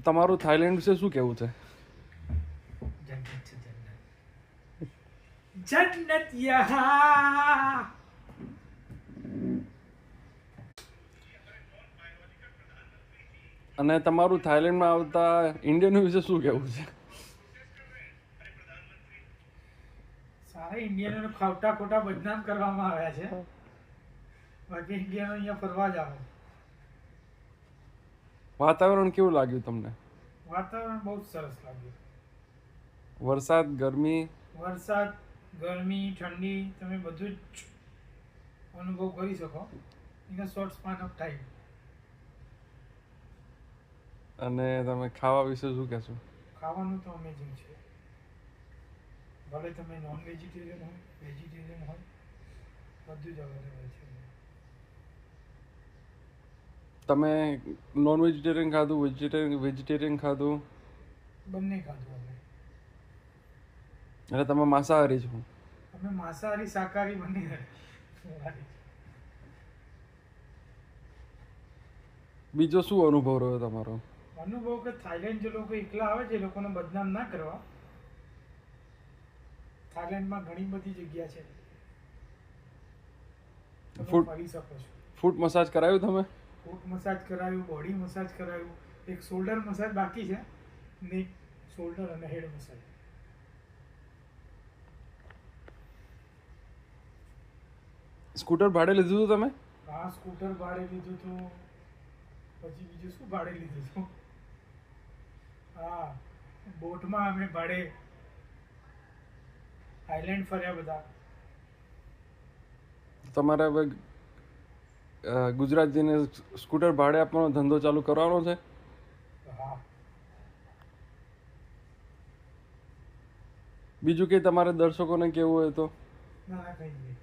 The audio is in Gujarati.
તમારું થાઈલેન્ડ વિશે શું કહેવું છે? જન્નત છે જન્નત. જન્નત યહાં. અને તમારું થાઈલેન્ડમાં આવતા ઇન્ડિયનો વિશે શું કહેવું છે? સારા ઇન્ડિયનો ખોટા ખોટા બદનામ કરવામાં આવ્યા છે. બાકી ઇન્ડિયનો અહીંયા ફરવા જ આવે. વાતાવરણ કેવું લાગ્યું તમને? વાતાવરણ બહુ જ સરસ લાગ્યું. વરસાદ, ગરમી? વરસાદ, ગરમી, ઠંડી તમે બધું જ અનુભવ કરી શકો in a short span of time. અને તમે ખાવા વિશે શું કહેશો? ખાવાનું તો અમેઝિંગ છે. ભલે તમે નોન વેજીટેરિયન હોય, વેજીટેરિયન હોય, બધું જ અવેલેબલ છે. તમે નોન વેજીટેરિયન ખાધું, વેજીટેરિયન ખાધું? બંને ખાધું અમે. એટલે તમે માંસાહારી છો? અમે માંસાહારી શાકાહારી બંને. બીજો શું અનુભવ રહ્યો તમારો? અનુભવ કે થાઈલેન્ડ જે લોકો એકલા આવે છે એ લોકોને બદનામ ના કરવા. થાઈલેન્ડમાં ઘણી બધી જગ્યા છે. તમે ફરી શકો છો. ફૂટ મસાજ કરાયું તમે? ફૂટ મસાજ કરાયું, બોડી મસાજ કરાયું, એક શોલ્ડર મસાજ બાકી છે. નેક, શોલ્ડર અને હેડ મસાજ. સ્કૂટર ભાડે લીધું હતું તમે? હા, સ્કૂટર ભાડે લીધું હતું. પછી બીજું શું ભાડે લીધું હતું? હા, બોટમાં અમે ભાડે આઈલેન્ડ ફર્યા બધા. તમારે હવે ગુજરાત જઈને સ્કૂટર ભાડે આપવાનો ધંધો ચાલુ કરવાનો છે? હા. બીજું કે તમારે દર્શકોને કેવું હોય તો? ના, કંઈ નહીં.